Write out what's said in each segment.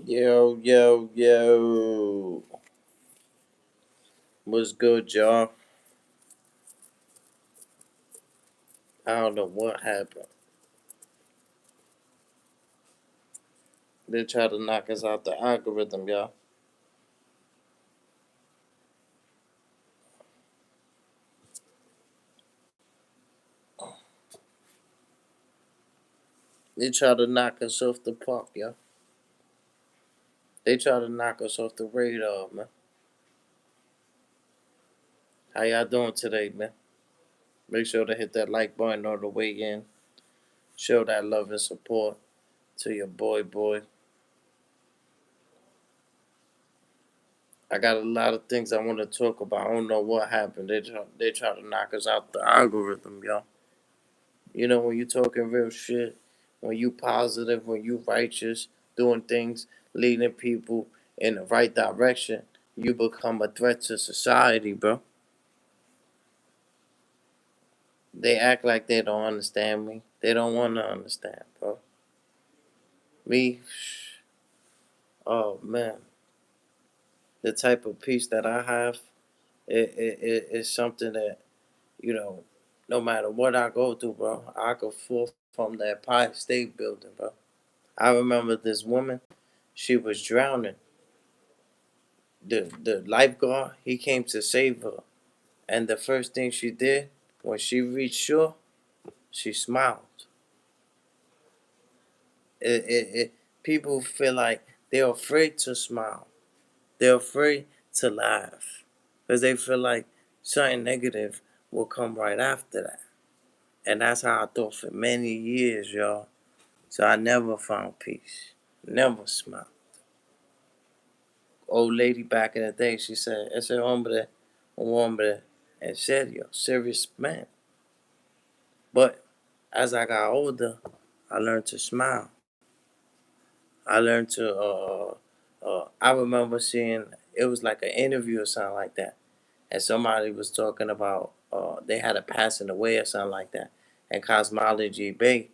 Yo, yo, yo. What's good, y'all? I don't know what happened. They tried to knock us out the algorithm, y'all. They tried to knock us off the park, y'all. They tried to knock us off the radar, man. How y'all doing today, man? Make sure to hit that like button on the way in. Show that love and support to your boy. I got a lot of things I want to talk about. I don't know what happened. They try to knock us out the algorithm, y'all. You know, when you talking real shit, when you positive, when you righteous, doing things, leading people in the right direction, you become a threat to society, bro. They act like they don't understand me. They don't want to understand, bro. Me, oh man, the type of peace that I have, it is something that, you know, no matter what I go through, bro, I could fall from that Empire State Building, bro. I remember this woman, she was drowning. The lifeguard, he came to save her, and the first thing she did when she reached shore, she smiled. People feel like they're afraid to smile. They're afraid to laugh because they feel like something negative will come right after that. And that's how I thought for many years, y'all. So I never found peace. Never smiled. Old lady back in the day, she said, ese hombre, un hombre en serio, serious man. But as I got older, I learned to smile. I learned to. I remember seeing it was like an interview or something like that, and somebody was talking about they had a passing away or something like that, and Cosmology Bay,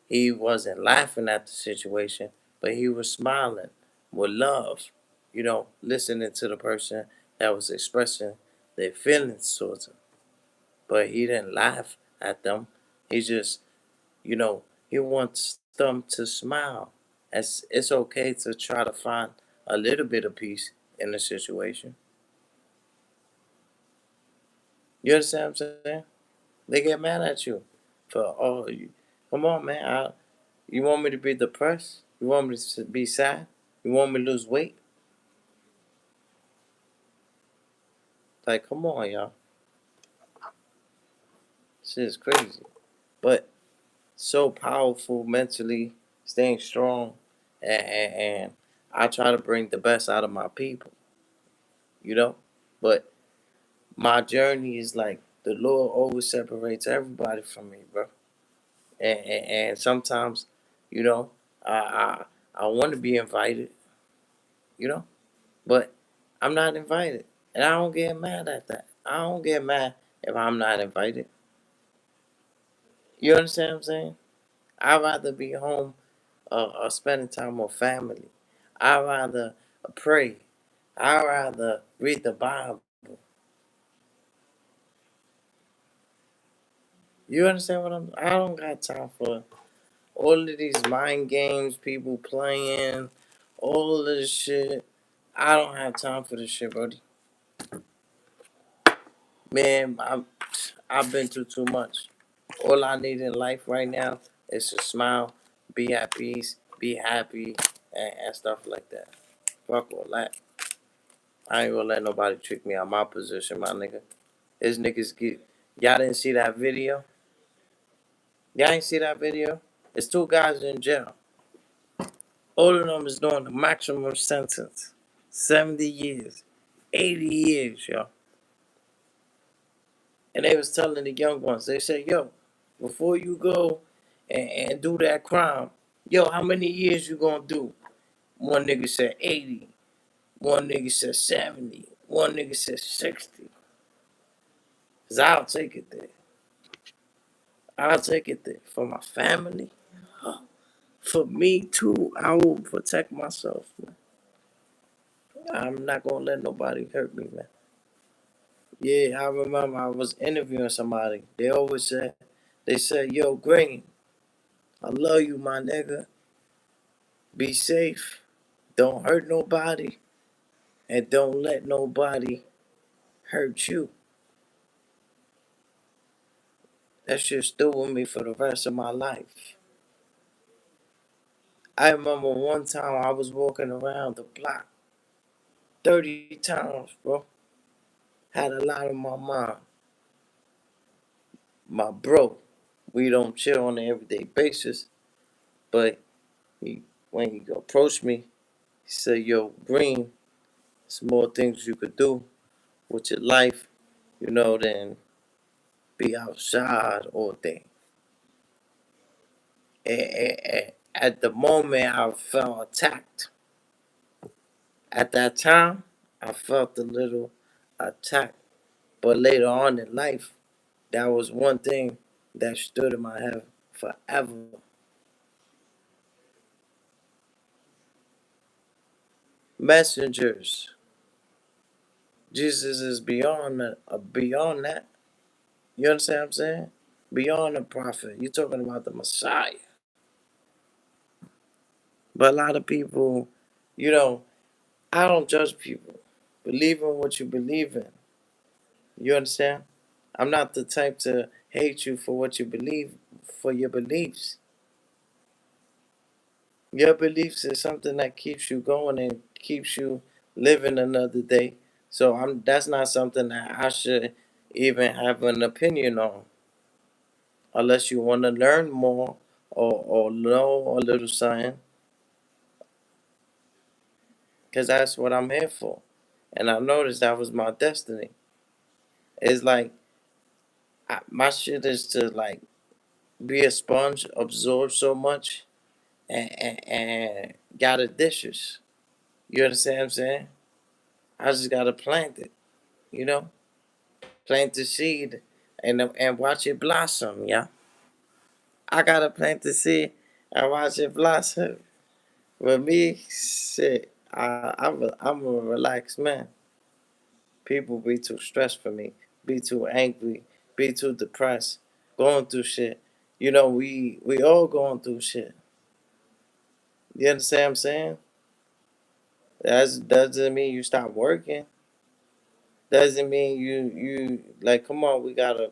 he wasn't laughing at the situation, but he was smiling with love, listening to the person that was expressing their feelings towards him, but he didn't laugh at them. He just he wants them to smile. It's okay to try to find a little bit of peace in the situation. You understand what I'm saying? They get mad at you for, oh, come on, man. You want me to be depressed? You want me to be sad? You want me to lose weight? Like, come on, y'all. Shit is crazy. But so powerful mentally, staying strong, and I try to bring the best out of my people, you know? But my journey is like the Lord always separates everybody from me, bro. And sometimes, you know, I I want to be invited, you know, but I'm not invited, and I don't get mad at that. I don't get mad if I'm not invited. You understand what I'm saying? I'd rather be home, spending time with family. I'd rather pray. I'd rather read the Bible. You understand what I don't got time for all of these mind games people playing, all of this shit. I don't have time for this shit, buddy. Man, I've been through too much. All I need in life right now is to smile, be at peace, be happy, and stuff like that. Fuck all that. I ain't gonna let nobody trick me out my position, my nigga. These niggas get. Y'all didn't see that video? Y'all ain't see that video? It's two guys in jail. All of them is doing the maximum sentence. 70 years. 80 years, y'all. And they was telling the young ones, they said, yo, before you go and do that crime, yo, how many years you gonna do? One nigga said 80. One nigga said 70. One nigga said 60. Cause I'll take it there. I'll take it there. For my family. For me too. I will protect myself, man. I'm not gonna let nobody hurt me, man. Yeah, I remember I was interviewing somebody. They said, yo, Green, I love you, my nigga. Be safe. Don't hurt nobody. And don't let nobody hurt you. That shit stood with me for the rest of my life. I remember one time I was walking around the block 30 times, bro. Had a lot on my mind. My bro, we don't chill on an everyday basis, but he, when he approached me, he said, yo, Green, there's more things you could do with your life, than be outside all day. At the moment, I felt attacked. At that time, I felt a little attacked. But later on in life, that was one thing that stood in my head forever. Messengers. Jesus is beyond that. You understand what I'm saying? Beyond the prophet. You're talking about the Messiah. But a lot of people, you know, I don't judge people. Believe in what you believe in. You understand? I'm not the type to hate you for what you believe, for your beliefs. Your beliefs is something that keeps you going and keeps you living another day. So that's not something that I should even have an opinion on, unless you want to learn more or know a little something, because that's what I'm here for. And I noticed that was my destiny. It's like my shit is to like be a sponge, absorb so much, and gotta dishes. You understand what I'm saying? I just gotta plant it, you know, plant the seed and watch it blossom. Yeah, I gotta plant the seed and watch it blossom. With me, shit, I'm a relaxed man. People be too stressed for me, be too angry, be too depressed, going through shit. We all going through shit. You understand what I'm saying? That doesn't mean you stop working. Doesn't mean you like. Come on, we gotta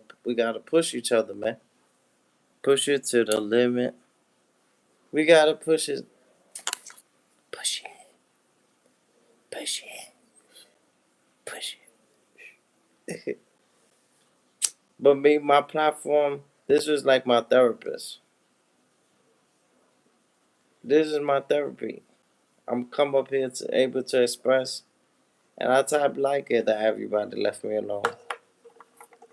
push each other, man. Push it to the limit. We gotta push it, push it, push it. But me, my platform. This is like my therapist. This is my therapy. I'm come up here to able to express, and I type like it that everybody left me alone.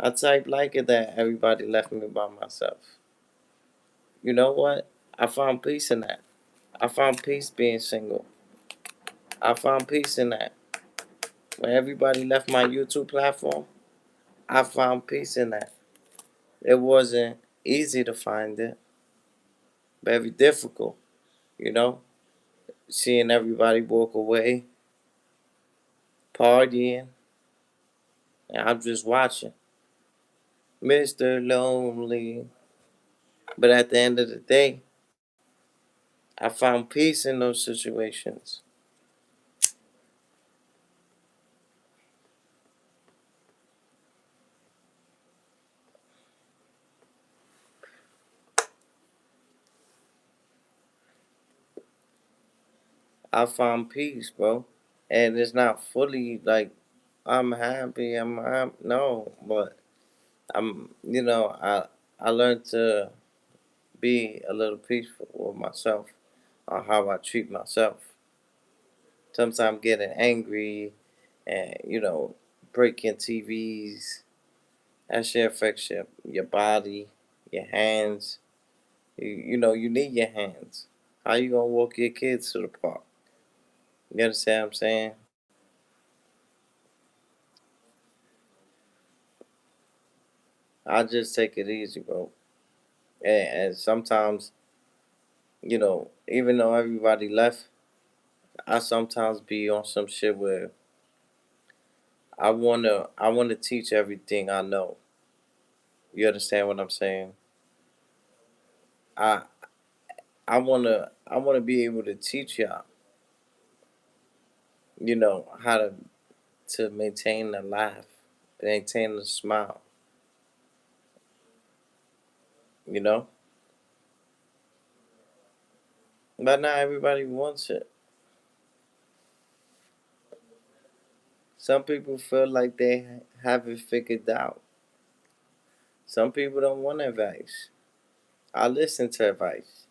I type like it that everybody left me by myself. You know what? I found peace in that. I found peace being single. I found peace in that. When everybody left my YouTube platform, I found peace in that. It wasn't easy to find it, very difficult, you know, seeing everybody walk away, partying, and I'm just watching. Mr. Lonely. But at the end of the day, I found peace in those situations. I found peace, bro. And it's not fully like I'm happy. No, but I learned to be a little peaceful with myself on how I treat myself. Sometimes getting angry and, breaking TVs, that shit affects your body, your hands. You need your hands. How you gonna walk your kids to the park? You understand what I'm saying? I just take it easy, bro. And sometimes, even though everybody left, I sometimes be on some shit where I wanna teach everything I know. You understand what I'm saying? I I wanna be able to teach y'all, how to maintain a laugh, maintain a smile, you know? But not everybody wants it. Some people feel like they have it figured out. Some people don't want advice. I listen to advice.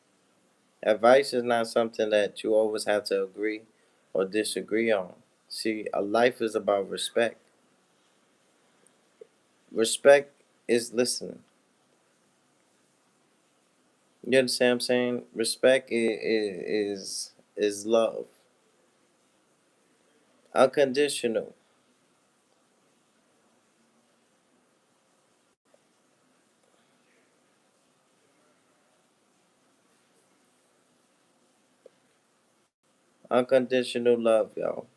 Advice is not something that you always have to agree or disagree on. See, a life is about respect. Respect is listening. You understand what I'm saying? Respect is love. Unconditional. Unconditional love, y'all.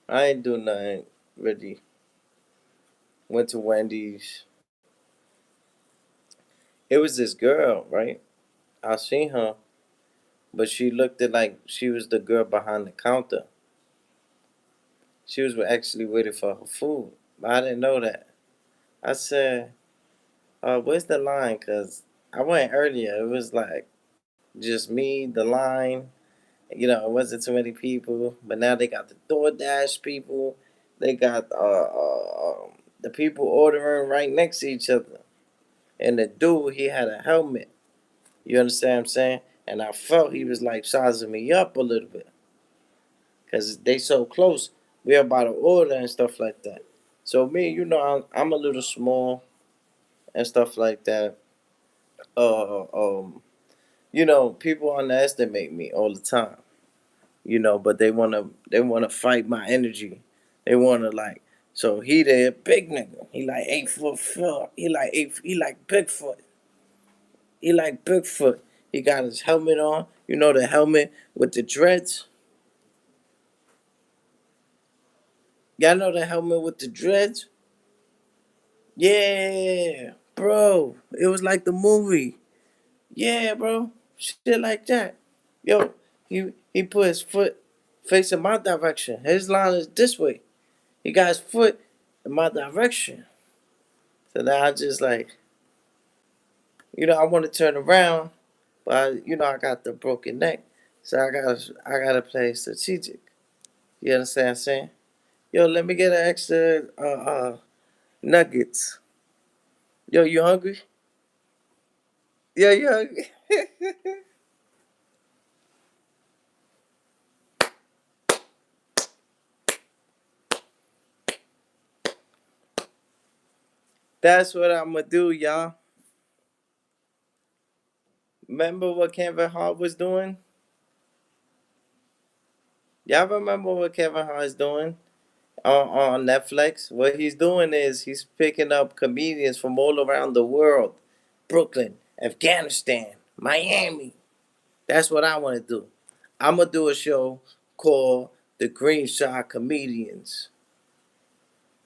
I ain't do nothing really. Went to Wendy's. It was this girl, right? I seen her, but she looked at like she was the girl behind the counter. She was actually waiting for her food, but I didn't know that. I said, where's the line? Cause I went earlier. It was like just me, the line. It wasn't too many people. But now they got the DoorDash people. They got the people ordering right next to each other. And the dude, he had a helmet. You understand what I'm saying? And I felt he was like sizing me up a little bit. Cause they so close. We're about to order and stuff like that. So me, I'm a little small and stuff like that. Uh, um, people underestimate me all the time. But they wanna fight my energy. They wanna like. So he the big nigga. He like 8 foot 4. He like Bigfoot. He like Bigfoot. He got his helmet on. You know the helmet with the dreads. Y'all know the helmet with the dreads. Yeah, bro. It was like the movie. Yeah, bro. Shit like that. Yo, he put his foot facing my direction. His line is this way. He got his foot in my direction. So now I just like, I want to turn around, but I got the broken neck. So I gotta play strategic. You understand what I'm saying? Yo, let me get an extra nuggets. Yo, you hungry? Yo, you hungry? That's what I'm gonna do, y'all. Remember what Kevin Hart was doing? Y'all remember what Kevin Hart is doing on Netflix? What he's doing is he's picking up comedians from all around the world. Brooklyn, Afghanistan, Miami. That's what I want to do. I'm going to do a show called The Green Shot Comedians.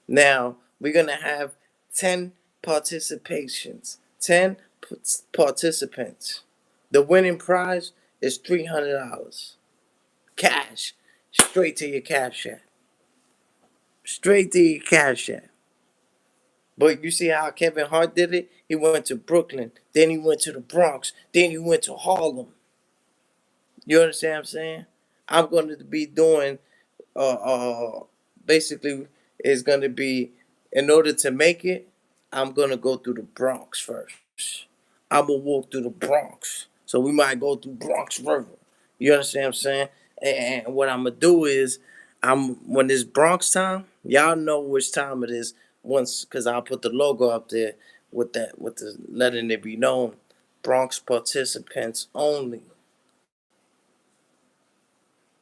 Now, we're going to have 10 participations, 10 participants. The winning prize is $300. Cash. Straight to your cash app. Straight to your cash app. But you see how Kevin Hart did it? He went to Brooklyn, then he went to the Bronx, then he went to Harlem. You understand what I'm saying? I'm going to be doing, basically, it's going to be, in order to make it, I'm going to go through the Bronx first. I'm going to walk through the Bronx. So we might go through Bronx River. You understand what I'm saying? And what I'm going to do is, when it's Bronx time, y'all know which time it is once, because I'll put the logo up there with the letting it be known. Bronx participants only.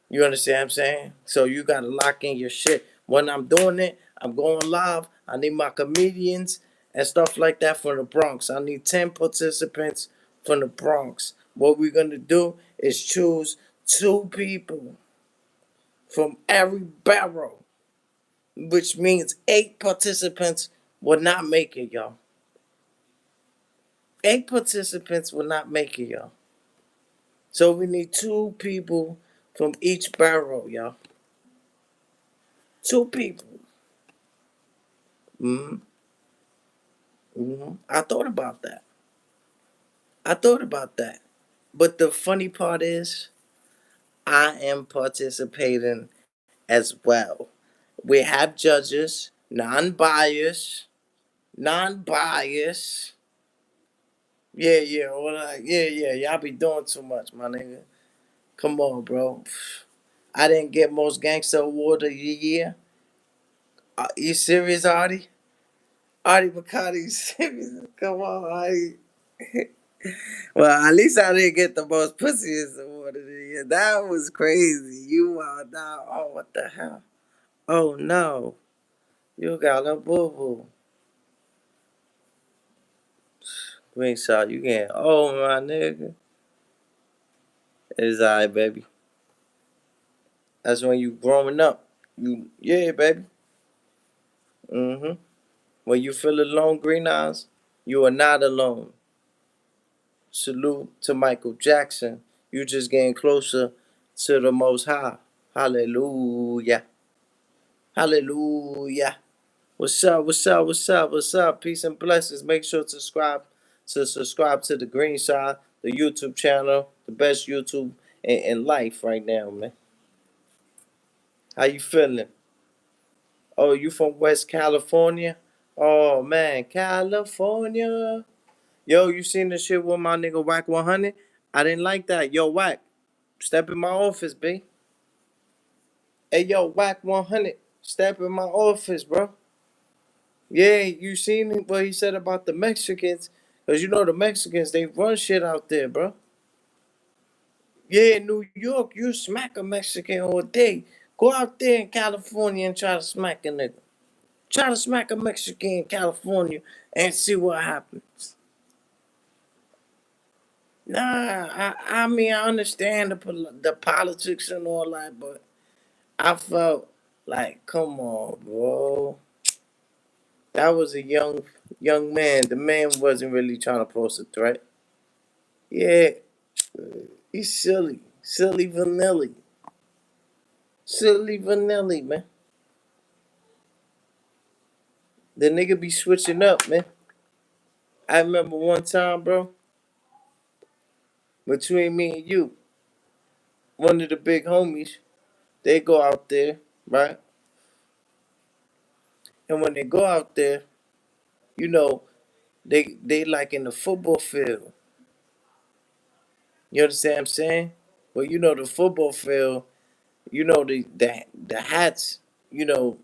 You understand what I'm saying? So you gotta lock in your shit. When I'm doing it, I'm going live. I need my comedians, and stuff like that from the Bronx. I need 10 participants from the Bronx. What we're gonna do is choose two people from every borough, which means 8 participants will not make it, y'all. 8 participants will not make it, y'all. So we need two people from each borough, y'all. Two people. Hmm. I thought about that. I thought about that. But the funny part is, I am participating as well. We have judges, non-biased, non-biased. Yeah, yeah, yeah. Y'all be doing too much, my nigga. Come on, bro. I didn't get most gangster award of the year. You serious, Artie? Artie McCarty, serious? Come on, Artie. Well, at least I didn't get the most pussiest award of the year. That was crazy. You are now. Oh, what the hell? Oh no, you got a boo boo. Green shot, you can't. Oh my nigga, it's alright, baby. That's when you growing up. You yeah, baby. Mm-hmm. When you feel alone, green eyes, you are not alone. Salute to Michael Jackson. You just getting closer to the Most High. Hallelujah. Hallelujah. What's up? What's up? What's up? What's up? Peace and blessings. Make sure to subscribe to the Green Side, the YouTube channel, the best YouTube in life right now, man. How you feeling? Oh, you from West California? Oh man, California. Yo, you seen the shit with my nigga Whack 100? I didn't like that. Yo, Whack, step in my office, B. Hey, yo, Whack 100, step in my office, bro. Yeah, you seen what he said about the Mexicans? Because you know the Mexicans, they run shit out there, bro. Yeah, in New York, you smack a Mexican all day. Go out there in California and try to smack a nigga. Try to smack a Mexican in California and see what happens. Nah, I mean, I understand the politics and all that, but I felt like, come on, bro. That was a young man. The man wasn't really trying to pose a threat. Yeah, he's silly. Silly vanilla. Silly vanilla, man. The nigga be switching up, man. I remember one time, bro, between me and you, one of the big homies, they go out there, right? And when they go out there, you know, they like in the football field. You understand what I'm saying? Well, you know the football field, you know the hats, you know,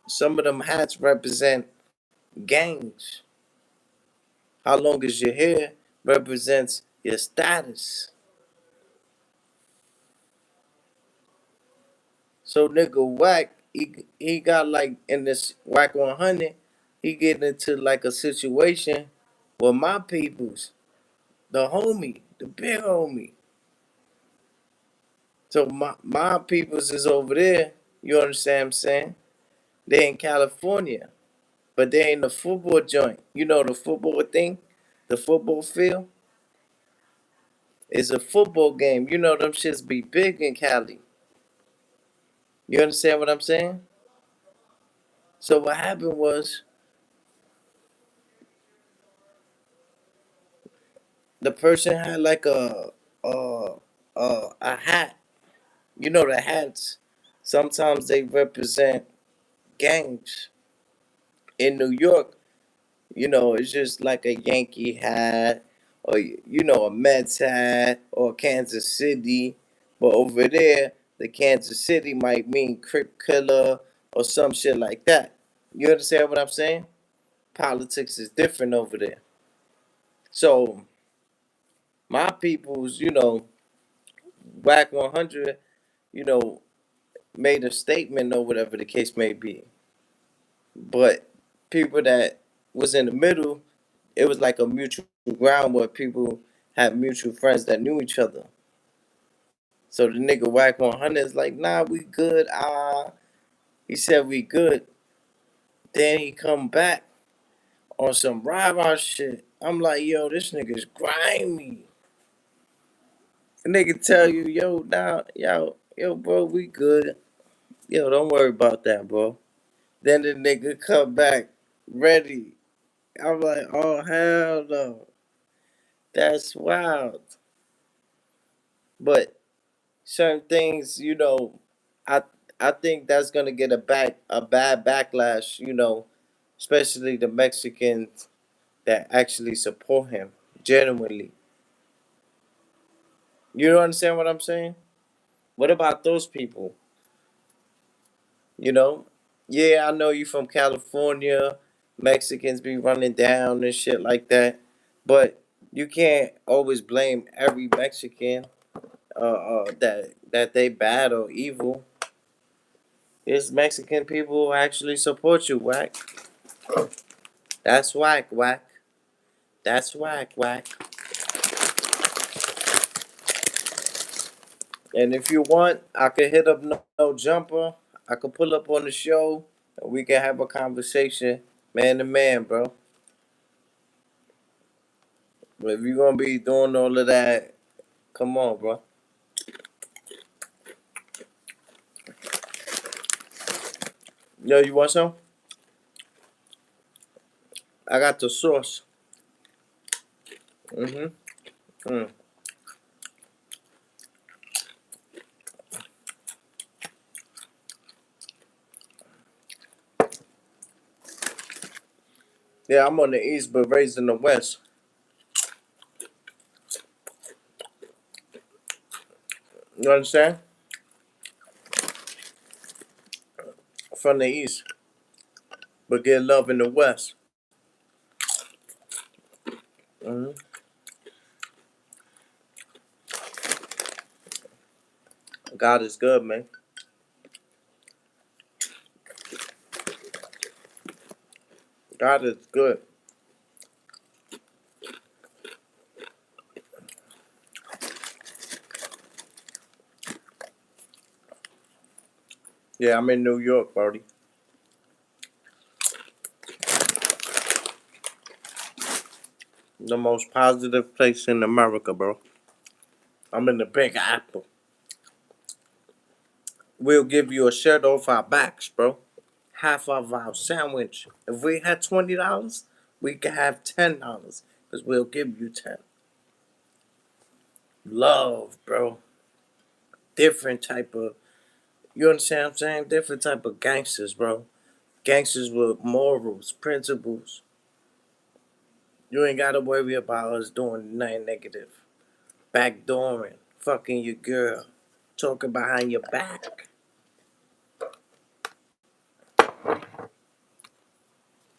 some of them hats represent gangs. How long is your hair represents your status. So nigga Whack, he got like in this Whack 100, he get into like a situation with my peoples, the homie, the big homie. So my peoples is over there, you understand what I'm saying? They in California, but they in the football joint. You know the football thing? The football field? It's a football game. You know them shits be big in Cali. You understand what I'm saying? So what happened was the person had like a a hat. You know the hats. Sometimes they represent gangs. In New York, you know, it's just like a Yankee hat or you know a Mets hat or Kansas City. But over there, the Kansas City might mean Crip Killer or some shit like that. You understand what I'm saying? Politics is different over there. So my people's, you know, Whack 100, you know, made a statement or whatever the case may be. But people that was in the middle. It was like a mutual ground where people had mutual friends that knew each other. So the nigga Whack 100 is like, nah, we good. He said we good. Then he come back on some rah-rah shit. I'm like, yo, this nigga's grimy. The nigga tell you, yo, nah, yo, bro, we good. Yo, don't worry about that, bro. Then the nigga come back ready. I'm like, oh hell no. That's wild. But certain things, I I think that's gonna get a bad backlash, especially the Mexicans that actually support him genuinely. You don't understand what I'm saying? What about those people? You know? Yeah, I know you from California. Mexicans be running down and shit like that. But you can't always blame every Mexican that they bad or evil. It's Mexican people who actually support you, whack. That's whack, whack. That's whack, whack. And if you want, I could hit up no jumper. I could pull up on the show and we can have a conversation, man to man, bro. But if you're gonna be doing all of that, come on, bro. Yo, you want some? I got the sauce. Mm-hmm. Mm. Yeah, I'm on the east, but raised in the west. You understand? From the east, but get love in the west. Hmm. God is good, man. God is good. Yeah, I'm in New York, buddy. The most positive place in America, bro. I'm in the Big Apple. We'll give you a shirt off our backs, bro. Half of our sandwich. If we had $20, we could have $10 because we'll give you 10. Love, bro. Different type of, you understand what I'm saying? Different type of gangsters, bro. Gangsters with morals, principles. You ain't gotta worry about us doing nothing negative. Backdooring, fucking your girl, talking behind your back.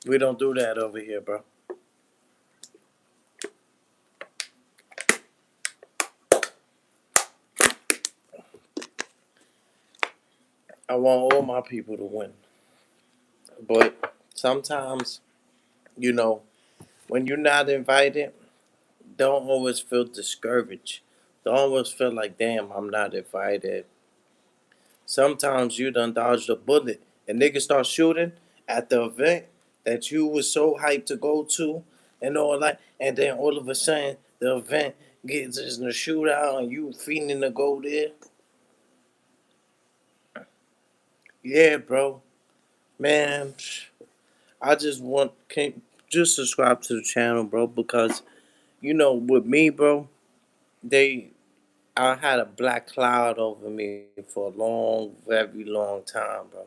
We don't do that over here, bro. I want all my people to win. But sometimes, you know, when you're not invited, don't always feel discouraged. Don't always feel like, damn, I'm not invited. Sometimes you done dodged a bullet and niggas start shooting at the event that you was so hyped to go to and all that, and then all of a sudden the event gets in a shootout and you feeling to go there. Yeah, bro. Man, I just want can just subscribe to the channel, bro, because with me, bro, they I had a black cloud over me for a long, very long time, bro.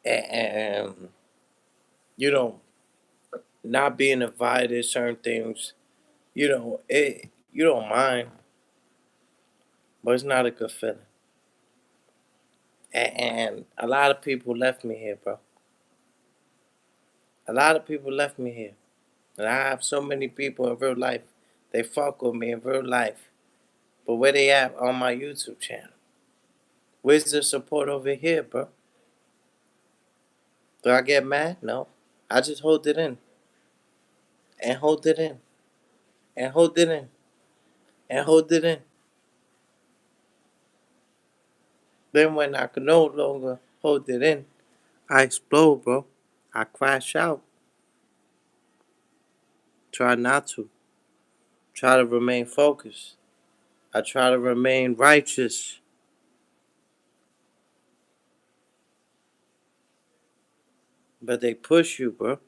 And you know, not being invited, certain things, you don't mind, but it's not a good feeling. And a lot of people left me here, bro. A lot of people left me here. And I have so many people in real life. They fuck with me in real life. But where they at on my YouTube channel? Where's the support over here, bro? Do I get mad? No. I just hold it in and hold it in and hold it in and hold it in. Then when I can no longer hold it in, I explode, bro. I crash out. Try not to. Try to remain focused. I try to remain righteous. But they push you, bro.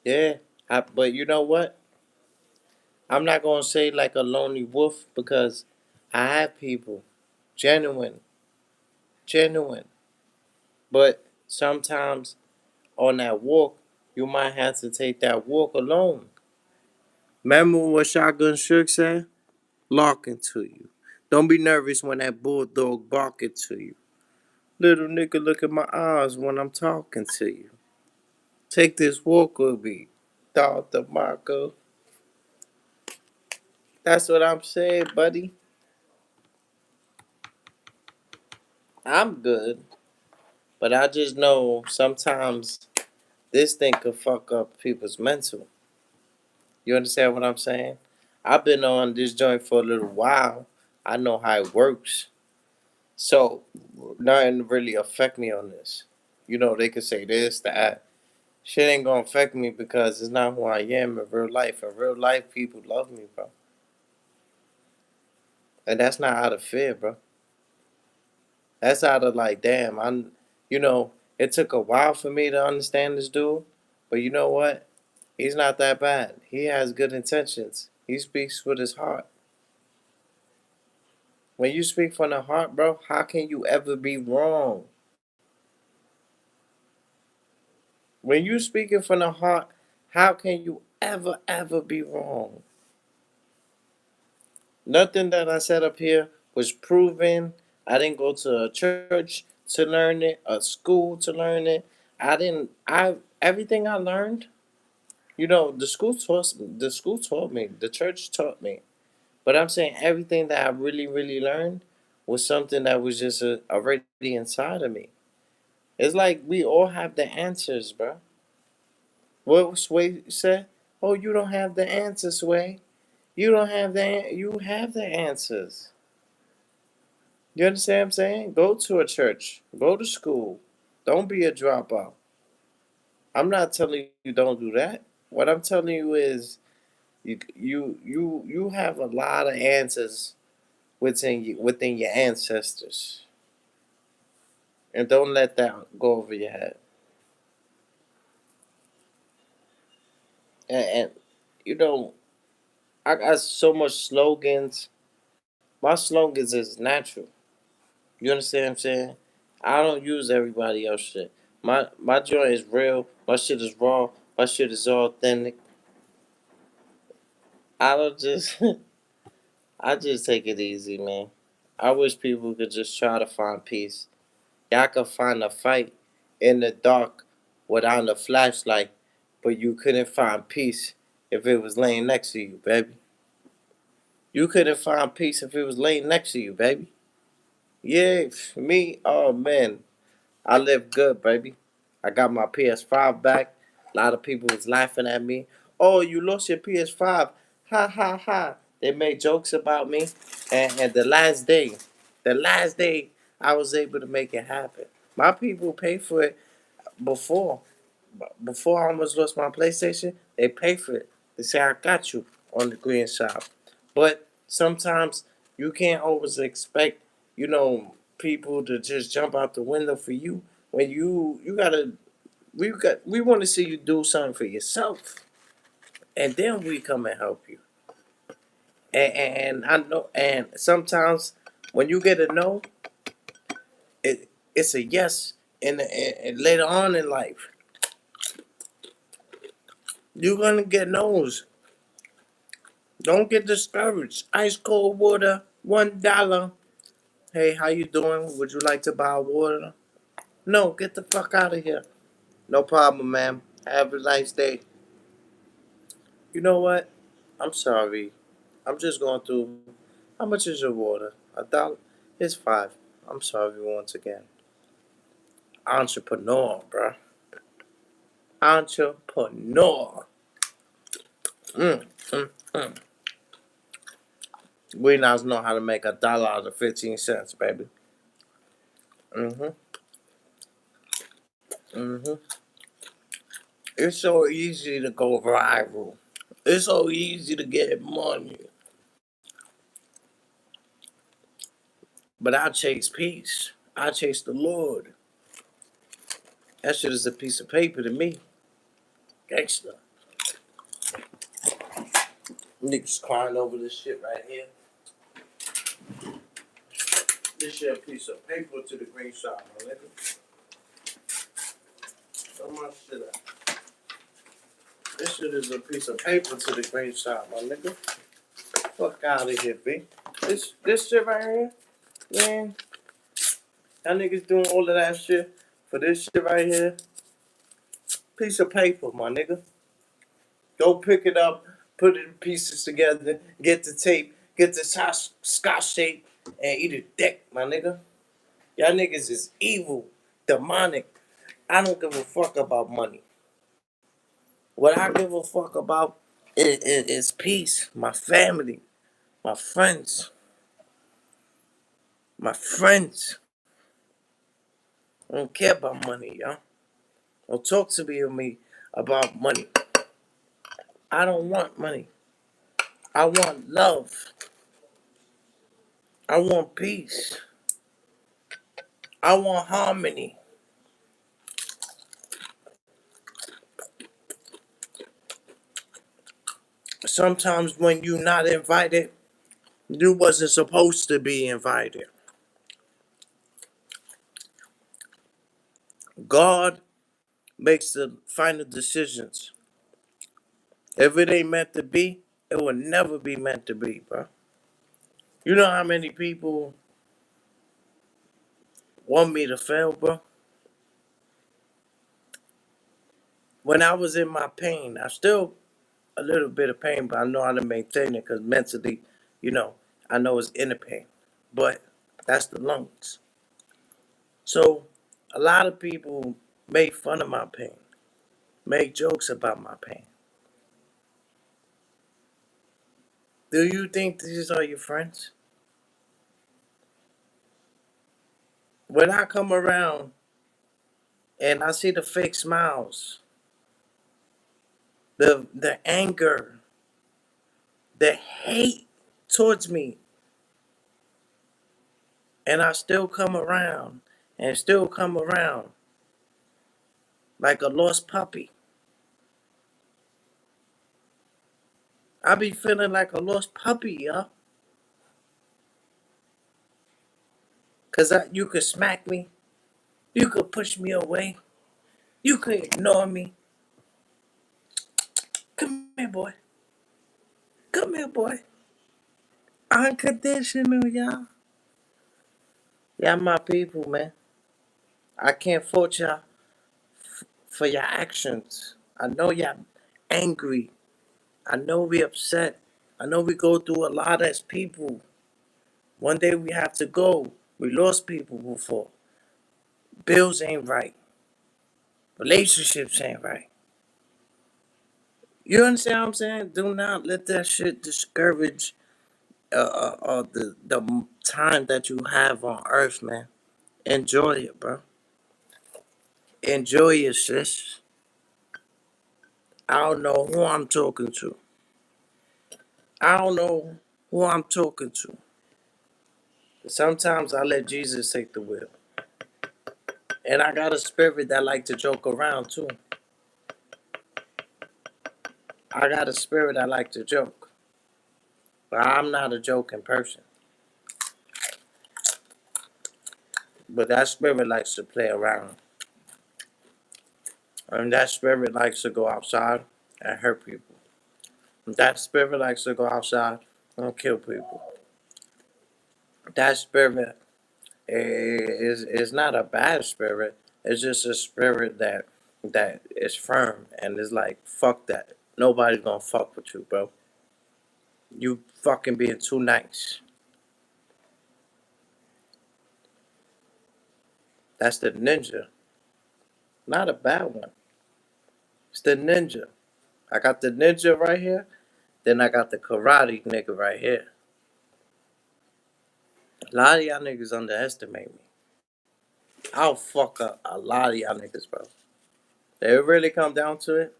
Yeah. But you know what? I'm not going to say like a lonely wolf because I have people. Genuine. Genuine. But sometimes on that walk, you might have to take that walk alone. Remember what Shotgun Shook said? Larking to you. Don't be nervous when that bulldog barking to you. Little nigga, look at my eyes when I'm talking to you. Take this walk with me, Dr. Marco. That's what I'm saying, buddy. I'm good, but I just know sometimes this thing could fuck up people's mental. You understand what I'm saying? I've been on this joint for a little while. I know how it works. So nothing really affect me on this. You know, they could say this, that. Shit ain't gonna affect me because it's not who I am in real life. In real life, people love me, bro. And that's not out of fear, bro. That's out of like, damn, you know, it took a while for me to understand this dude. But you know what? He's not that bad. He has good intentions. He speaks with his heart. When you speak from the heart, bro, how can you ever be wrong? When you speaking from the heart, how can you ever be wrong? Nothing that I said up here was proven. I didn't go to a church to learn it, a school to learn it. I everything I learned, you know, the school taught me, the church taught me. But I'm saying everything that I really learned was something that was just already inside of me. It's like we all have the answers, bro. What Sway said? Oh, you don't have the answers, Sway. You don't have you have the answers. You understand what I'm saying? Go to a church. Go to school. Don't be a dropout. I'm not telling you don't do that. What I'm telling you is you have a lot of answers within your ancestors, and don't let that go over your head. And you know, I got so much slogans. My slogans is natural. You understand what I'm saying? I don't use everybody else shit. My joint is real. My shit is raw. My shit is authentic. I don't just I just take it easy, man. I wish people could just try to find peace. Y'all could find a fight in the dark without a flashlight, but you couldn't find peace if it was laying next to you, baby. You couldn't find peace if it was laying next to you, baby. Yeah, me, oh man. I live good, baby. I got my PS5 back. A lot of people was laughing at me. Oh, you lost your PS5. Ha ha ha. They made jokes about me. And the last day, I was able to make it happen. My people paid for it before. Before I almost lost my PlayStation, they pay for it. They say, I got you on the green shop. But sometimes you can't always expect, you know, people to just jump out the window for you when you gotta we want to see you do something for yourself, and then we come and help you. And I know, and sometimes when you get a no, it's a yes. And later on in life, you're gonna get no's. Don't get discouraged. Ice cold water, $1. Hey, how you doing? Would you like to buy water? No, get the fuck out of here. No problem, ma'am. Have a nice day. You know what? I'm sorry. I'm just going through. How much is your water? $1? It's 5. I'm sorry once again. Entrepreneur, bruh. Entrepreneur. Mm, mm, mm. We now know how to make $1 out of 15 cents, baby. Mm-hmm. Mm-hmm. It's so easy to go viral. It's so easy to get money. But I chase peace. I chase the Lord. That shit is a piece of paper to me. Gangsta. Niggas crying over this shit right here. This shit a piece of paper to the green shop, my nigga. So much shit up. This shit is a piece of paper to the green shop, my nigga. Fuck out of here, B. This shit right here, man. Y'all niggas doing all of that shit for this shit right here. Piece of paper, my nigga. Go pick it up, put it in pieces together, get the tape, get the scotch tape, and eat a dick, my nigga. Y'all niggas is evil, demonic. I don't give a fuck about money. What I give a fuck about is peace, my family, my friends, my friends. I don't care about money, y'all. Don't talk to me about money. I don't want money. I want love. I want peace. I want harmony. Sometimes when you're not invited, you wasn't supposed to be invited. God makes the final decisions. If it ain't meant to be, it will never be meant to be, bro. You know how many people want me to fail, bro? When I was in my pain, I still a little bit of pain, but I know how to maintain it because mentally, you know, I know it's inner pain. But that's the lungs. So a lot of people make fun of my pain, make jokes about my pain. Do you think these are your friends? When I come around and I see the fake smiles, the anger, the hate towards me, and I still come around and still come around like a lost puppy. I be feeling like a lost puppy, y'all. Cause you could smack me, you could push me away, you could ignore me. Come here, boy. Come here, boy. Unconditional, y'all. Y'all my people, man. I can't fault y'all for your actions. I know y'all angry. I know we upset. I know we go through a lot as people. One day we have to go. We lost people before. Bills ain't right. Relationships ain't right. You understand what I'm saying? Do not let that shit discourage the time that you have on earth, man. Enjoy it, bro. Enjoy it, sis. I don't know who I'm talking to. I don't know who I'm talking to. Sometimes I let Jesus take the wheel. And I got a spirit that like to joke around too. I got a spirit that like to joke. But I'm not a joking person. But that spirit likes to play around. And that spirit likes to go outside and hurt people. That spirit likes to go outside and kill people. That spirit is not a bad spirit. It's just a spirit that is firm and is like, fuck that. Nobody's gonna fuck with you, bro. You fucking being too nice. That's the ninja. Not a bad one. It's the ninja. I got the ninja right here. Then I got the karate nigga right here. A lot of y'all niggas underestimate me. I'll fuck up a lot of y'all niggas, bro. If it really come down to it,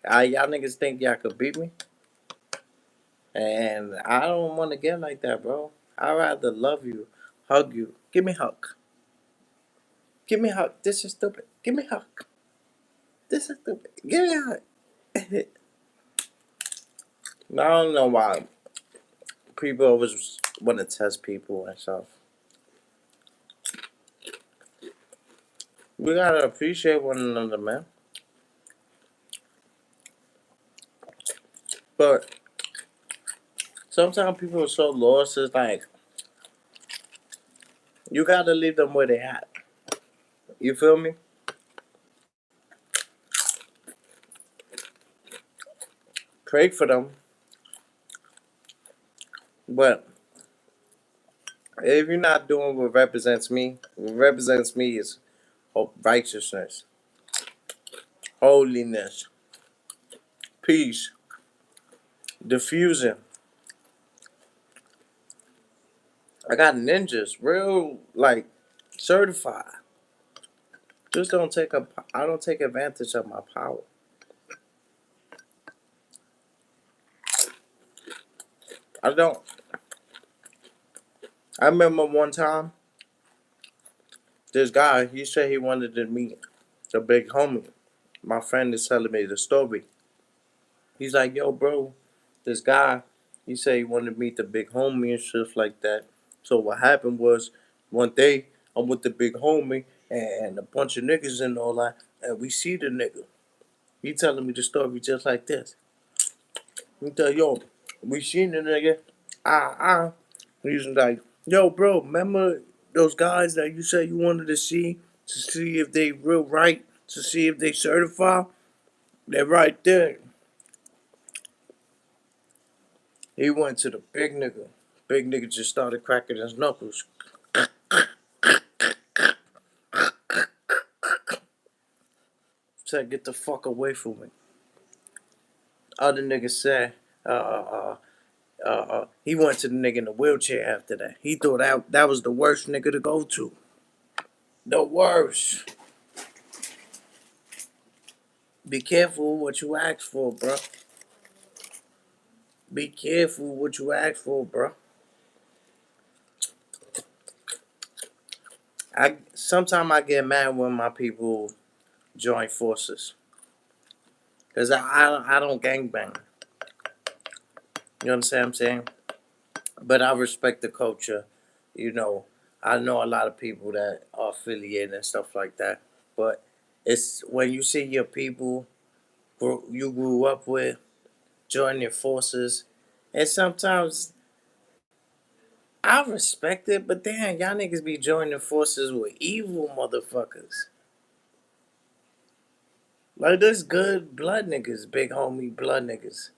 y'all niggas think y'all could beat me. And I don't want to get like that, bro. I'd rather love you, hug you. Give me a hug. Give me a hug. This is stupid. Give me a hug. This is stupid. Give me a hug. I don't know why people always want to test people and stuff. We gotta appreciate one another, man. But sometimes people are so lost. It's like you gotta leave them where they at. You feel me? Pray for them, but if you're not doing what represents me is righteousness, holiness, peace, diffusing. I got ninjas, real like certified. Just don't take a. I don't take advantage of my power. I don't. I remember one time, this guy, he said he wanted to meet the big homie. My friend is telling me the story. He's like, yo, bro, this guy, he said he wanted to meet the big homie and stuff like that. So what happened was, one day, I'm with the big homie and a bunch of niggas and all that, and we see the nigga. He telling me the story just like this. He tell, yo, we seen the nigga. He's like, yo, bro, remember those guys that you said you wanted to see if they real right, to see if they certified? They're right there. He went to the big nigga. Big nigga just started cracking his knuckles. Said, get the fuck away from me. Other nigga said, he went to the nigga in the wheelchair after that. He thought that was the worst nigga to go to. The worst. Be careful what you ask for, bro. Be careful what you ask for, bro. Sometimes I get mad when my people join forces, cause I don't gangbang. You understand what I'm saying? But I respect the culture. You know, I know a lot of people that are affiliated and stuff like that. But it's when you see your people you grew up with join your forces, and sometimes I respect it, but damn, y'all niggas be joining forces with evil motherfuckers. Like, there's good blood niggas, big homie blood niggas.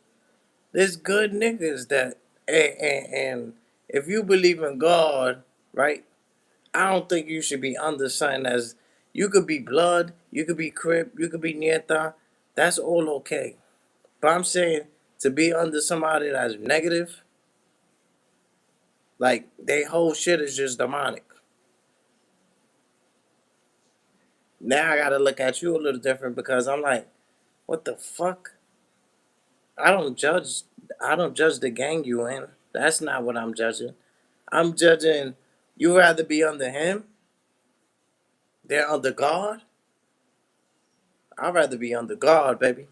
There's good niggas that, and if you believe in God, right? I don't think you should be under something as you could be blood, you could be crip, you could be nieta. That's all okay. But I'm saying to be under somebody that's negative, like they whole shit is just demonic. Now I gotta look at you a little different because I'm like, what the fuck? I don't judge. I don't judge the gang you in. That's not what I'm judging. I'm judging. You rather be under him than under God. I'd rather be under God, baby.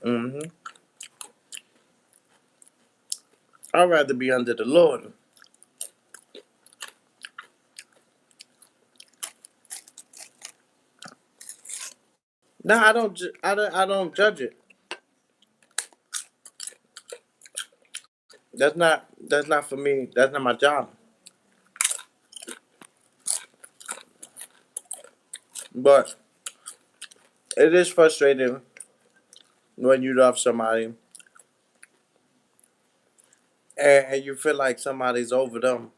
Mm-hmm. I'd rather be under the Lord. No, I don't. I don't judge it. That's not. That's not for me. That's not my job. But it is frustrating when you love somebody and you feel like somebody's over them,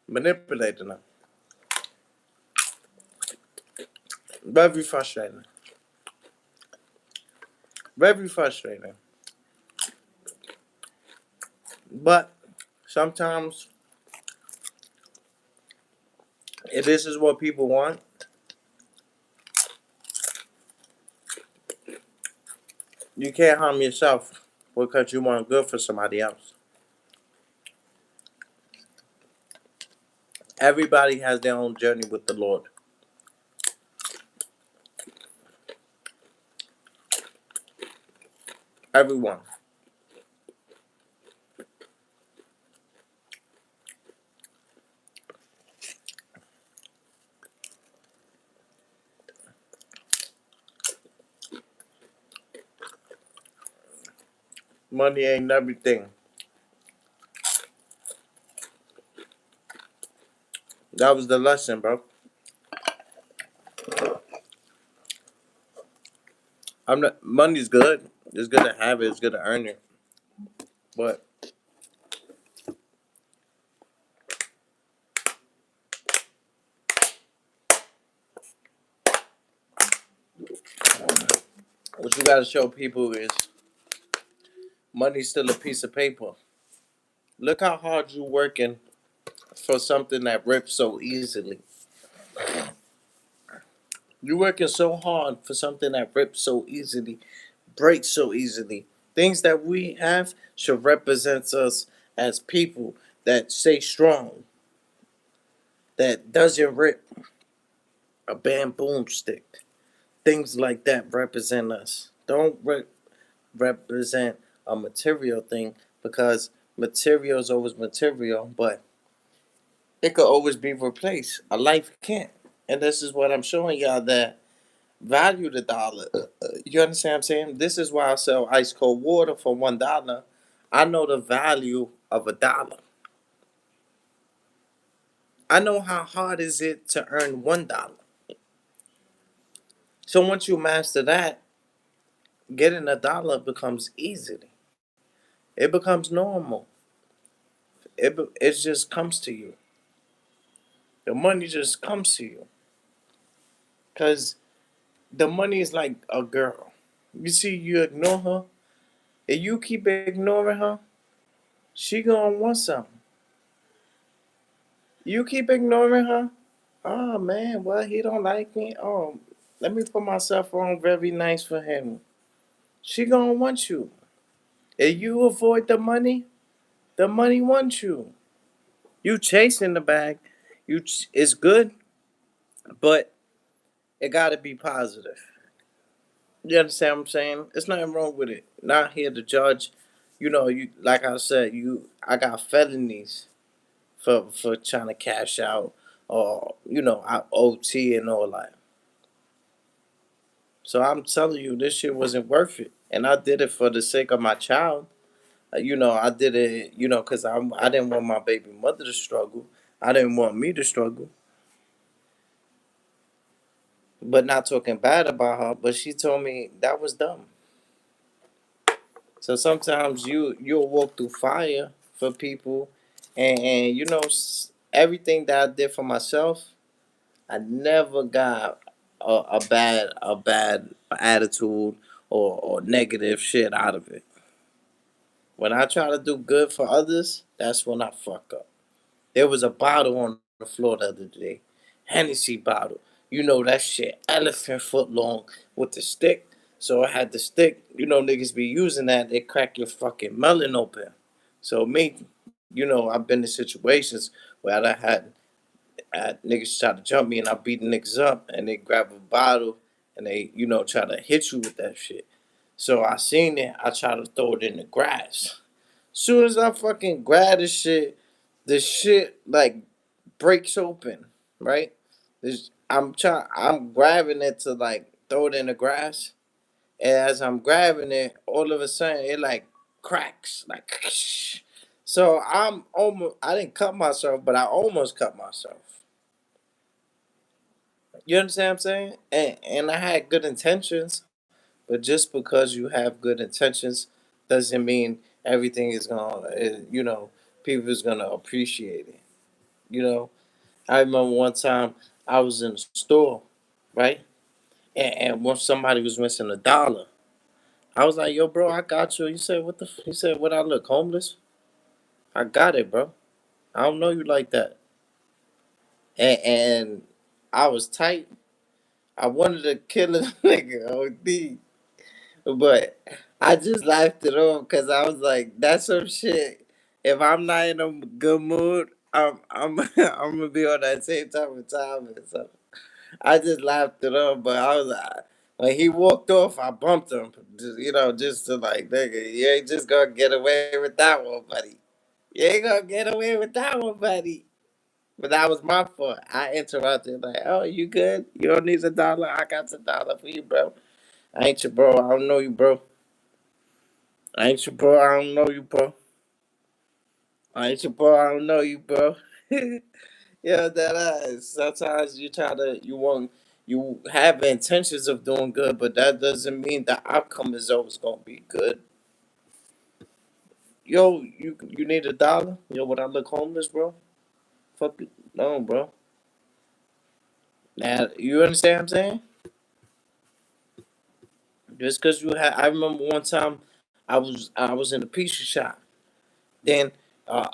manipulating them. Very frustrating. Very frustrating. But sometimes, if this is what people want, you can't harm yourself because you want good for somebody else. Everybody has their own journey with the Lord. Everyone. Money ain't everything. That was the lesson, bro. I'm not. Money's good. It's good to have it. It's good to earn it. But what you gotta show people is money's still a piece of paper. Look how hard you working for something that rips so easily. You working so hard for something that rips so easily, breaks so easily. Things that we have should represent us as people that stay strong, that doesn't rip. A bamboo stick. Things like that represent us. Don't represent a material thing because material is always material, but it could always be replaced. A life can't. And this is what I'm showing y'all that value the dollar. You understand what I'm saying? This is why I sell ice cold water for $1. I know the value of $1. I know how hard is it to earn $1. So once you master that, getting $1 becomes easy. It becomes normal. It just comes to you. The money just comes to you. Cause the money is like a girl. You see, you ignore her, and you keep ignoring her, she gonna want something. You keep ignoring her. Oh man, well he don't like me. Oh, let me put myself on very nice for him. She gonna want you. If you avoid the money wants you. You chasing the bag. It's good, but it gotta be positive. You understand what I'm saying? There's nothing wrong with it. Not here to judge. You know, you like I said, I got felonies for trying to cash out or I OT and all that. So I'm telling you, this shit wasn't worth it, and I did it for the sake of my child. I did it, because I didn't want my baby mother to struggle. I didn't want me to struggle, but not talking bad about her. But she told me that was dumb. So sometimes you'll walk through fire for people, and everything that I did for myself, I never got a bad attitude or negative shit out of it. When I try to do good for others, that's when I fuck up. There was a bottle on the floor the other day, Hennessy bottle. You know that shit, elephant foot long with the stick. So I had the stick. Niggas be using that. They crack your fucking melon open. So me, I've been in situations where I had niggas try to jump me and I beat the niggas up and they grab a bottle and they, try to hit you with that shit. So I seen it. I try to throw it in the grass. Soon as I fucking grab the shit like breaks open, right? I'm grabbing it to like throw it in the grass, and as I'm grabbing it, all of a sudden it like cracks, like. So I didn't cut myself, but I almost cut myself. You understand what I'm saying? And I had good intentions, but just because you have good intentions doesn't mean everything is gonna, people is gonna appreciate it. You know, I remember one time I was in the store, right? And once somebody was missing $1, I was like, "Yo, bro, I got you." He said, "What the?" He said, "What? I look homeless?" I got it, bro. I don't know you like that. And I was tight. I wanted to kill a nigga, OD. But I just laughed it off because I was like, that's some shit. If I'm not in a good mood, I'm I'm gonna be on that same type of time. And so I just laughed it off. But I was like, when he walked off, I bumped him. Just, just to like, nigga, you ain't just gonna get away with that one, buddy. You ain't gonna get away with that one, buddy. But that was my fault. I interrupted, like, oh, you good? You don't need $1? I got $1 for you, bro. I ain't your bro. I don't know you, bro. I ain't your bro. I don't know you, bro. I ain't your bro. I don't know you, bro. Yeah, that is. Sometimes you have intentions of doing good, but that doesn't mean the outcome is always gonna be good. Yo, you need $1? Yo, would I look homeless, bro? Fuck it. No, bro. Now you understand what I'm saying? Just cause I remember one time I was in a pizza shop. Then uh,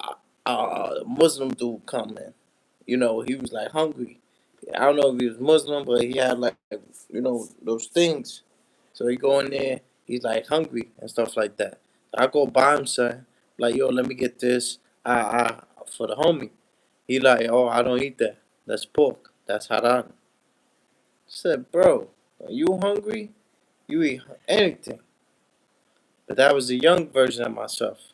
a Muslim dude come in. He was like hungry. I don't know if he was Muslim, but he had like those things. So he go in there, he's like hungry and stuff like that. I go buy him son, like yo, let me get this for the homie. He like, oh, I don't eat that. That's pork. That's haram. I said, bro, are you hungry? You eat anything. But that was the young version of myself.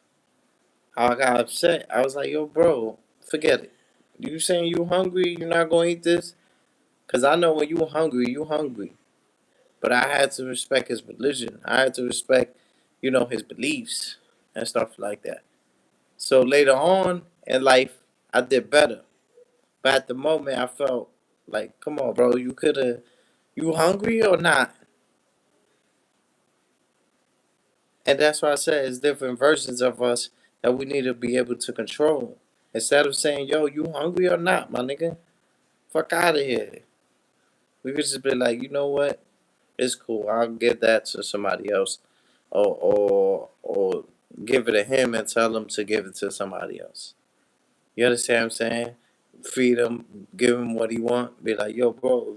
How I got upset. I was like, yo, bro, forget it. You saying you hungry, you're not gonna eat this? Cause I know when you hungry, you hungry. But I had to respect his religion. I had to respect, his beliefs and stuff like that. So later on in life, I did better. But at the moment, I felt like, come on, bro, you hungry or not? And that's why I said it's different versions of us that we need to be able to control. Instead of saying, yo, you hungry or not, my nigga? Fuck out of here. We could just be like, you know what? It's cool. I'll give that to somebody else, or give it to him and tell him to give it to somebody else. You understand what I'm saying? Feed him, give him what he want. Be like, yo, bro,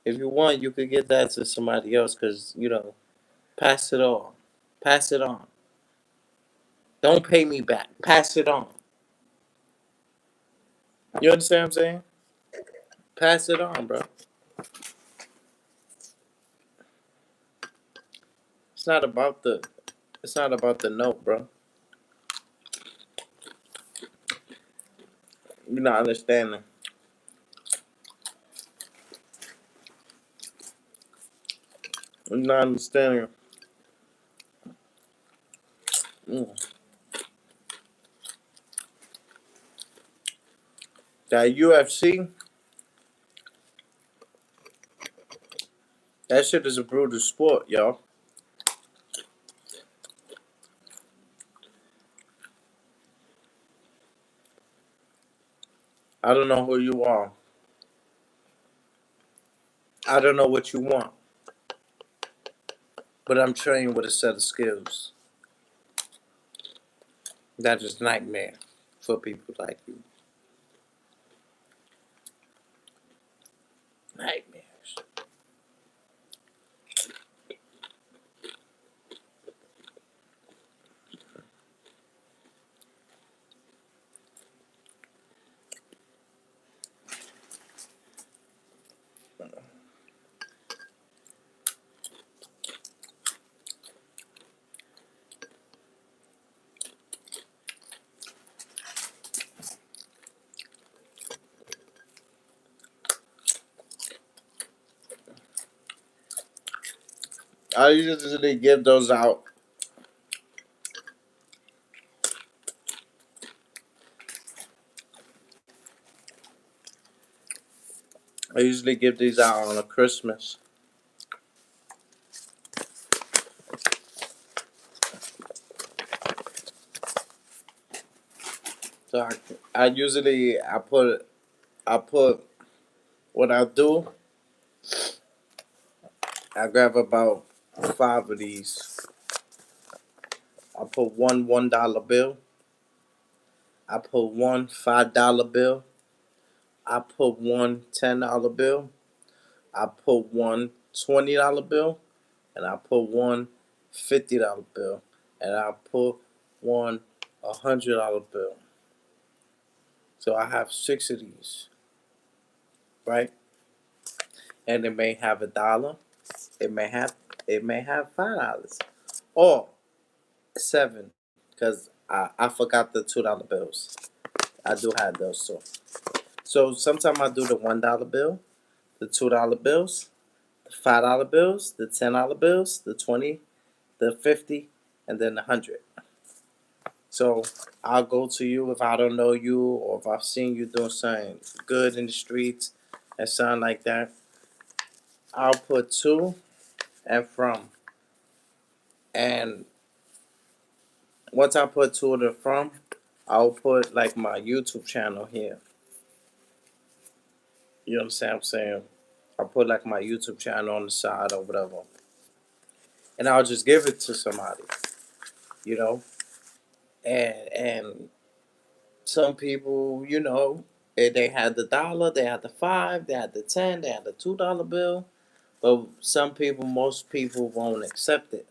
if you want, you could get that to somebody else. Cause pass it on, pass it on. Don't pay me back. Pass it on. You understand what I'm saying? Pass it on, bro. It's not about the. It's not about the note, bro. You're not understanding. You're not understanding. Mm. That UFC, that shit is a brutal sport, y'all. I don't know who you are. I don't know what you want. But I'm trained with a set of skills. That is nightmare for people like you. Nightmares. I usually give those out. I usually give these out on a Christmas. So I usually I put what I do. I grab about five of these. I put one bill. I put one $5 bill. I put one $10 bill. I put one $20 bill. And I put one $50 bill. And I put one $100 bill. So I have six of these, right? And it may have $1. It may have $5 or seven, because I forgot the $2 bills. I do have those too. So sometimes I do the $1 bill, the $2 bills, the $5 bills, the $10 bills, the 20, the 50, and then the 100. So I'll go to you if I don't know you or if I've seen you doing something good in the streets and something like that. I'll put to and from. And once I put to and from, I'll put like my YouTube channel here. You understand what I'm saying? I'll put like my YouTube channel on the side or whatever. And I'll just give it to somebody, you know? And some people, they had the dollar, they had the five, they had the 10, they had the $2 bill. But some people, most people won't accept it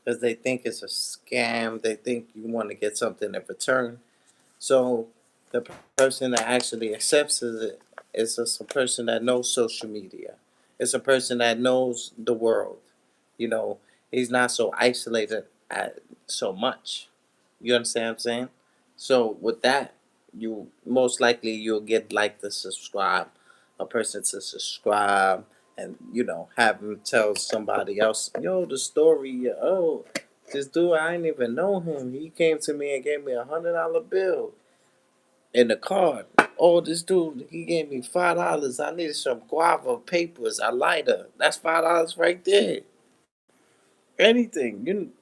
because they think it's a scam. They think you want to get something in return. So the person that actually accepts it is just a person that knows social media. It's a person that knows the world. You know, he's not so isolated at so much. You understand what I'm saying? So with that, you most likely you'll get like to subscribe, a person to subscribe, and have him tell somebody else, yo, the story. Oh, this dude, I didn't even know him. He came to me and gave me $100 bill in the card. Oh, this dude, he gave me $5. I needed some guava papers, a lighter. That's $5 right there. Anything,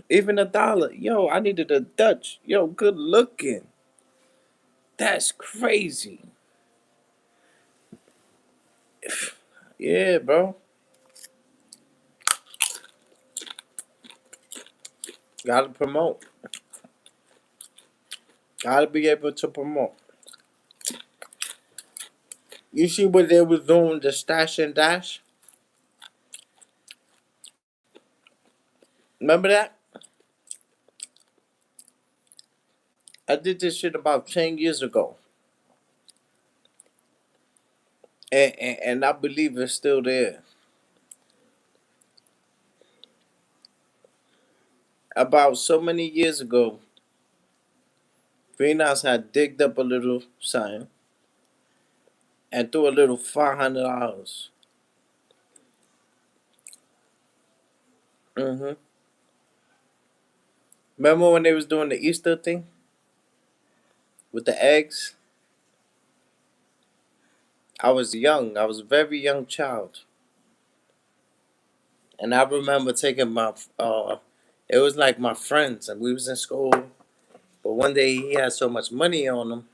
even $1. Yo, I needed a Dutch. Yo, good looking. That's crazy. Yeah, bro. Gotta promote. Gotta be able to promote. You see what they was doing, the stash and dash? Remember that? I did this shit about 10 years ago. And I believe it's still there. About so many years ago, Greenhouse had digged up a little sign and threw a little $500. Mm-hmm. Remember when they was doing the Easter thing with the eggs? I was young. I was a very young child. And I remember taking it was like my friends, and we was in school. But one day he had so much money on him,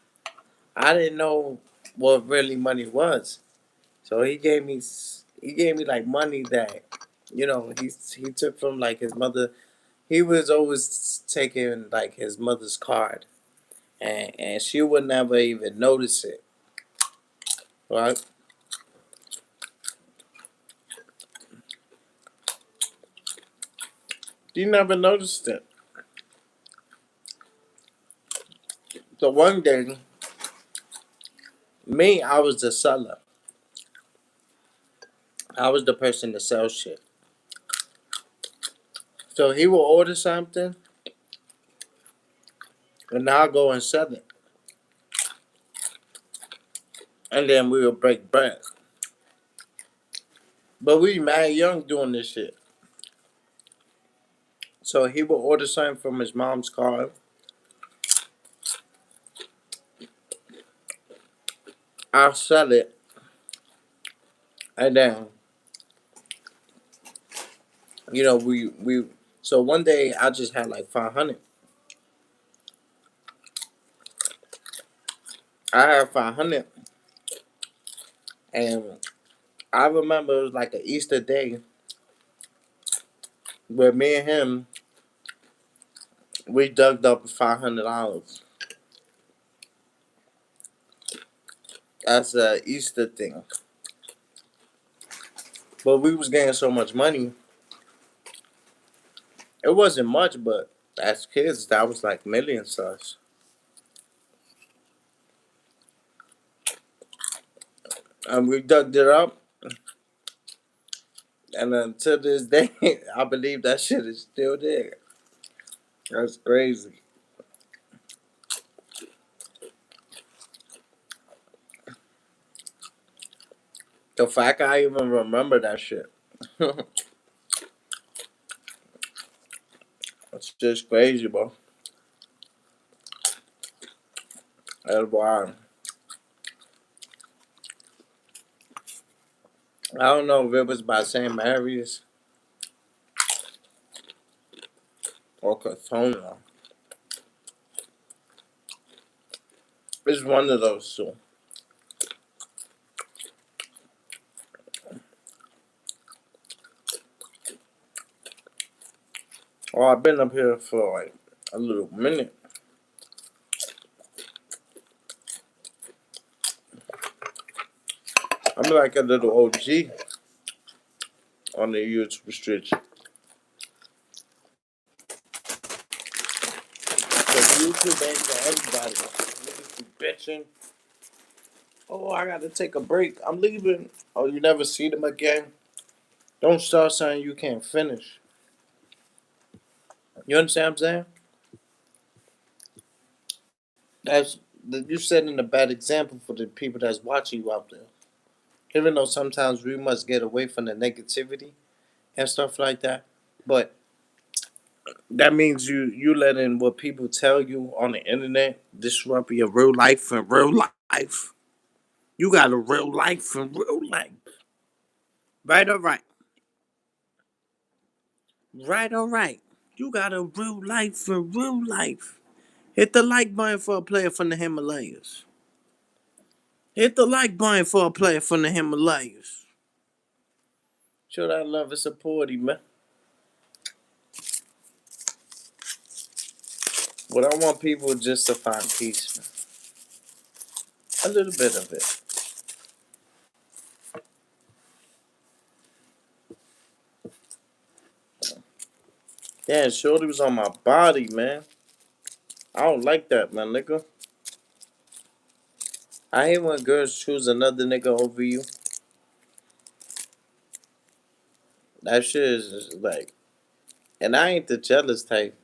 I didn't know what really money was. So he gave me like money that, he took from like his mother. He was always taking like his mother's card, and she would never even notice it, right? She never noticed it. So one day, I was the seller. I was the person to sell shit. So he will order something, and I'll go and sell it. And then we will break bread. But we mad young doing this shit. So he will order something from his mom's card. I'll sell it. And then, we so one day I just had like 500. I had 500, and I remember it was like an Easter day. With me and him, we dug up $500 as a Easter thing. But we was getting so much money. It wasn't much, but as kids, that was like millions to us. And we dug it up, and until this day, I believe that shit is still there. That's crazy. The fact I even remember that shit. It's just crazy, bro. That's wild. I don't know if it was by St. Mary's or Cathona. It's one of those two. Oh, I've been up here for like a little minute. I'm like a little OG on the YouTube streets. Cause YouTube ain't for everybody. Niggas be bitching. Oh, I gotta take a break. I'm leaving. Oh, you never see them again? Don't start saying you can't finish. You understand what I'm saying? That's you setting a bad example for the people that's watching you out there. Even though sometimes we must get away from the negativity and stuff like that, but that means you letting what people tell you on the internet disrupt your real life and real life. You got a real life and real life. Right or right? Right or right? You got a real life and real life. Hit the like button for a player from the Himalayas. Hit the like button for a player from the Himalayas. Show that love and support him, man. But I want people just to find peace, man. A little bit of it. Yeah, Shorty was on my body, man. I don't like that, man, nigga. I hate when girls choose another nigga over you. That shit is just like, and I ain't the jealous type.